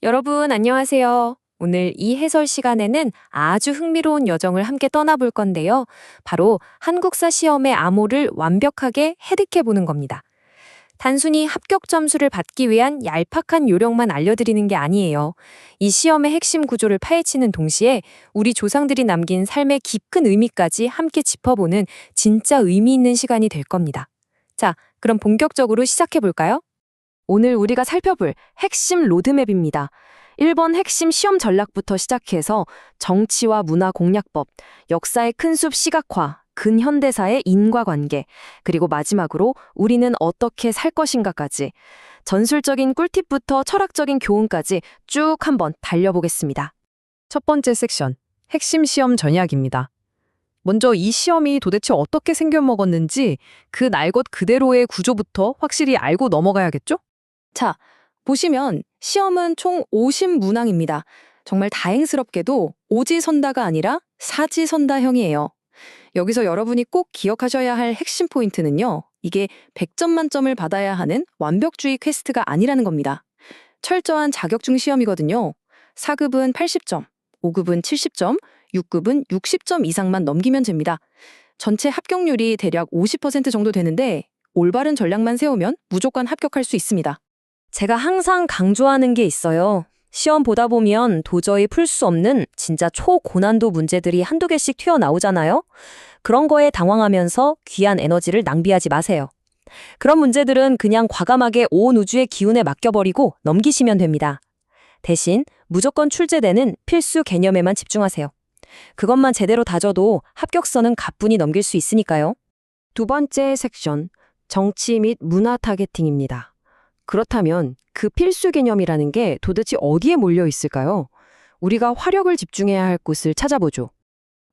여러분, 안녕하세요. 오늘 이 해설 시간에는 아주 흥미로운 여정을 함께 떠나볼 건데요. 바로 한국사 시험의 암호를 완벽하게 해득해 보는 겁니다. 단순히 합격 점수를 받기 위한 얄팍한 요령만 알려드리는 게 아니에요. 이 시험의 핵심 구조를 파헤치는 동시에 우리 조상들이 남긴 삶의 깊은 의미까지 함께 짚어보는 진짜 의미 있는 시간이 될 겁니다. 자, 그럼 본격적으로 시작해 볼까요? 오늘 우리가 살펴볼 핵심 로드맵입니다. 1번 핵심 시험 전략부터 시작해서 정치와 문화 공략법, 역사의 큰 숲 시각화, 근현대사의 인과관계, 그리고 마지막으로 우리는 어떻게 살 것인가까지 전술적인 꿀팁부터 철학적인 교훈까지 쭉 한번 달려보겠습니다. 첫 번째 섹션, 핵심 시험 전략입니다. 먼저 이 시험이 도대체 어떻게 생겨먹었는지 그 날 것 그대로의 구조부터 확실히 알고 넘어가야겠죠? 자, 보시면 시험은 총 50문항입니다. 정말 다행스럽게도 오지선다가 아니라 사지선다형이에요. 여기서 여러분이 꼭 기억하셔야 할 핵심 포인트는요. 이게 100점 만점을 받아야 하는 완벽주의 퀘스트가 아니라는 겁니다. 철저한 자격증 시험이거든요. 4급은 80점, 5급은 70점, 6급은 60점 이상만 넘기면 됩니다. 전체 합격률이 대략 50% 정도 되는데 올바른 전략만 세우면 무조건 합격할 수 있습니다. 제가 항상 강조하는 게 있어요. 시험 보다 보면 도저히 풀 수 없는 진짜 초고난도 문제들이 한두 개씩 튀어나오잖아요. 그런 거에 당황하면서 귀한 에너지를 낭비하지 마세요. 그런 문제들은 그냥 과감하게 온 우주의 기운에 맡겨버리고 넘기시면 됩니다. 대신 무조건 출제되는 필수 개념에만 집중하세요. 그것만 제대로 다져도 합격선은 가뿐히 넘길 수 있으니까요. 두 번째 섹션, 정치 및 문화 타겟팅입니다. 그렇다면 그 필수 개념이라는 게 도대체 어디에 몰려 있을까요? 우리가 화력을 집중해야 할 곳을 찾아보죠.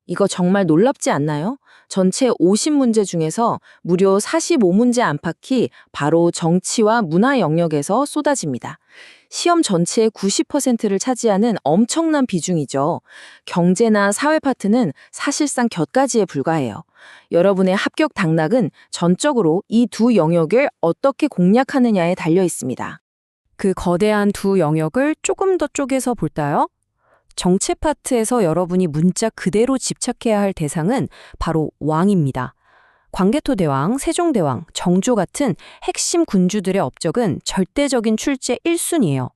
이거 정말 놀랍지 않나요? 전체 50문제 중에서 무려 45문제 안팎이 바로 정치와 문화 영역에서 쏟아집니다. 시험 전체의 90%를 차지하는 엄청난 비중이죠. 경제나 사회 파트는 사실상 곁가지에 불과해요. 여러분의 합격 당락은 전적으로 이 두 영역을 어떻게 공략하느냐에 달려 있습니다. 그 거대한 두 영역을 조금 더 쪼개서 볼까요? 정체 파트에서 여러분이 문자 그대로 집착해야 할 대상은 바로 왕입니다. 광개토대왕, 세종대왕, 정조 같은 핵심 군주들의 업적은 절대적인 출제 1순위예요.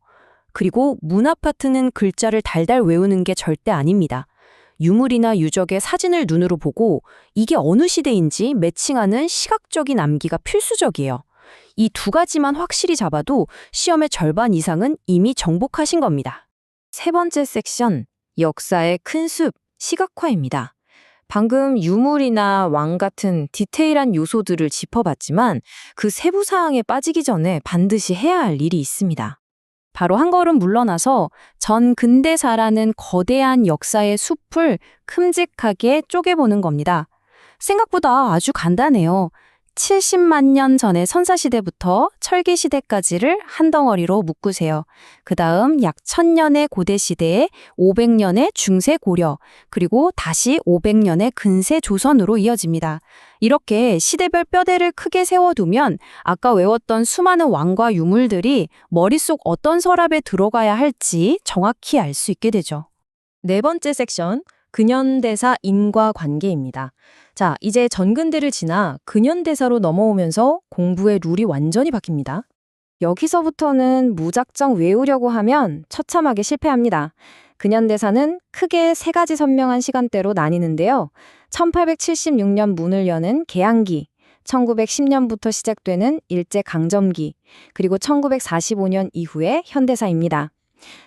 그리고 문화 파트는 글자를 달달 외우는 게 절대 아닙니다. 유물이나 유적의 사진을 눈으로 보고 이게 어느 시대인지 매칭하는 시각적인 암기가 필수적이에요. 이 두 가지만 확실히 잡아도 시험의 절반 이상은 이미 정복하신 겁니다. 세 번째 섹션, 역사의 큰 숲, 시각화입니다. 방금 유물이나 왕 같은 디테일한 요소들을 짚어봤지만 그 세부 사항에 빠지기 전에 반드시 해야 할 일이 있습니다. 바로 한 걸음 물러나서 전 근대사라는 거대한 역사의 숲을 큼직하게 쪼개보는 겁니다. 생각보다 아주 간단해요. 70만 년 전의 선사시대부터 철기시대까지를 한 덩어리로 묶으세요. 그 다음 약 1000년의 고대시대에 500년의 중세고려, 그리고 다시 500년의 근세조선으로 이어집니다. 이렇게 시대별 뼈대를 크게 세워두면 아까 외웠던 수많은 왕과 유물들이 머릿속 어떤 서랍에 들어가야 할지 정확히 알 수 있게 되죠. 네 번째 섹션, 근현대사 인과관계입니다. 자, 이제 전근대를 지나 근현대사로 넘어오면서 공부의 룰이 완전히 바뀝니다. 여기서부터는 무작정 외우려고 하면 처참하게 실패합니다. 근현대사는 크게 세 가지 선명한 시간대로 나뉘는데요. 1876년 문을 여는 개항기, 1910년부터 시작되는 일제강점기, 그리고 1945년 이후의 현대사입니다.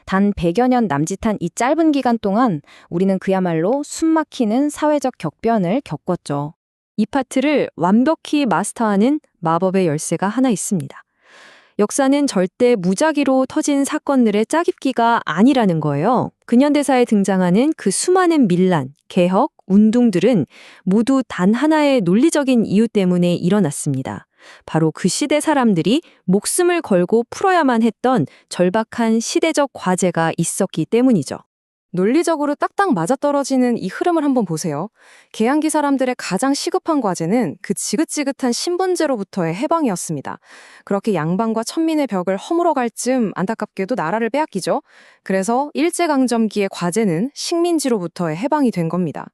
단 100여 년 남짓한 이 짧은 기간 동안 우리는 그야말로 숨막히는 사회적 격변을 겪었죠. 이 파트를 완벽히 마스터하는 마법의 열쇠가 하나 있습니다. 역사는 절대 무작위로 터진 사건들의 짜깁기가 아니라는 거예요. 근현대사에 등장하는 그 수많은 밀란, 개혁, 운동들은 모두 단 하나의 논리적인 이유 때문에 일어났습니다. 바로 그 시대 사람들이 목숨을 걸고 풀어야만 했던 절박한 시대적 과제가 있었기 때문이죠. 논리적으로 딱딱 맞아떨어지는 이 흐름을 한번 보세요. 개항기 사람들의 가장 시급한 과제는 그 지긋지긋한 신분제로부터의 해방이었습니다. 그렇게 양반과 천민의 벽을 허물어갈 즈음 안타깝게도 나라를 빼앗기죠. 그래서 일제강점기의 과제는 식민지로부터의 해방이 된 겁니다.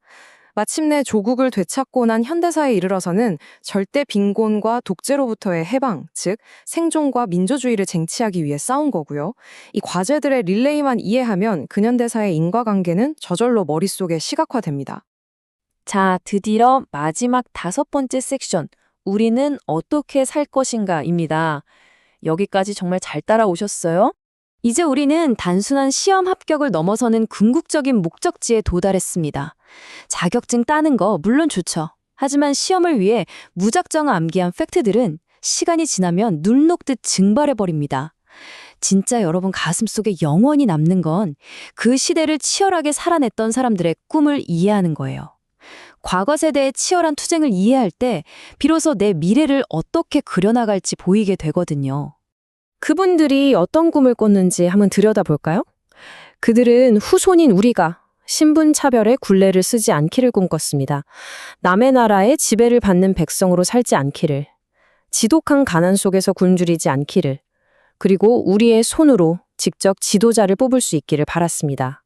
마침내 조국을 되찾고 난 현대사에 이르러서는 절대 빈곤과 독재로부터의 해방, 즉 생존과 민주주의를 쟁취하기 위해 싸운 거고요. 이 과제들의 릴레이만 이해하면 근현대사의 인과관계는 저절로 머릿속에 시각화됩니다. 자, 드디어 마지막 5번째 섹션. 우리는 어떻게 살 것인가입니다. 여기까지 정말 잘 따라오셨어요? 이제 우리는 단순한 시험 합격을 넘어서는 궁극적인 목적지에 도달했습니다. 자격증 따는 거 물론 좋죠. 하지만 시험을 위해 무작정 암기한 팩트들은 시간이 지나면 눈 녹듯 증발해버립니다. 진짜 여러분 가슴속에 영원히 남는 건 그 시대를 치열하게 살아냈던 사람들의 꿈을 이해하는 거예요. 과거 세대의 치열한 투쟁을 이해할 때 비로소 내 미래를 어떻게 그려나갈지 보이게 되거든요. 그분들이 어떤 꿈을 꿨는지 한번 들여다볼까요? 그들은 후손인 우리가 신분차별의 굴레를 쓰지 않기를 꿈꿨습니다. 남의 나라의 지배를 받는 백성으로 살지 않기를, 지독한 가난 속에서 굶주리지 않기를, 그리고 우리의 손으로 직접 지도자를 뽑을 수 있기를 바랐습니다.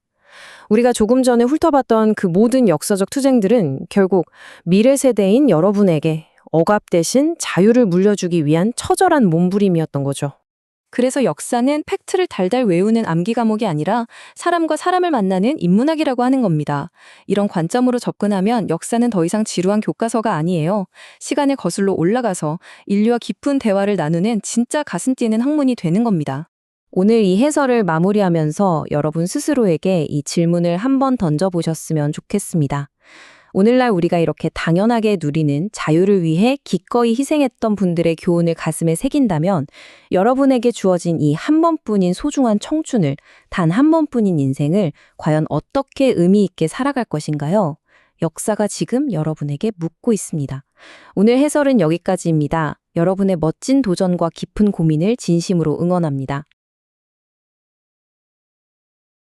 우리가 조금 전에 훑어봤던 그 모든 역사적 투쟁들은 결국 미래 세대인 여러분에게 억압 대신 자유를 물려주기 위한 처절한 몸부림이었던 거죠. 그래서 역사는 팩트를 달달 외우는 암기 과목이 아니라 사람과 사람을 만나는 인문학이라고 하는 겁니다. 이런 관점으로 접근하면 역사는 더 이상 지루한 교과서가 아니에요. 시간을 거슬러 올라가서 인류와 깊은 대화를 나누는 진짜 가슴 뛰는 학문이 되는 겁니다. 오늘 이 해설을 마무리하면서 여러분 스스로에게 이 질문을 한번 던져보셨으면 좋겠습니다. 오늘날 우리가 이렇게 당연하게 누리는 자유를 위해 기꺼이 희생했던 분들의 교훈을 가슴에 새긴다면 여러분에게 주어진 이 한 번뿐인 소중한 청춘을, 단 한 번뿐인 인생을 과연 어떻게 의미 있게 살아갈 것인가요? 역사가 지금 여러분에게 묻고 있습니다. 오늘 해설은 여기까지입니다. 여러분의 멋진 도전과 깊은 고민을 진심으로 응원합니다.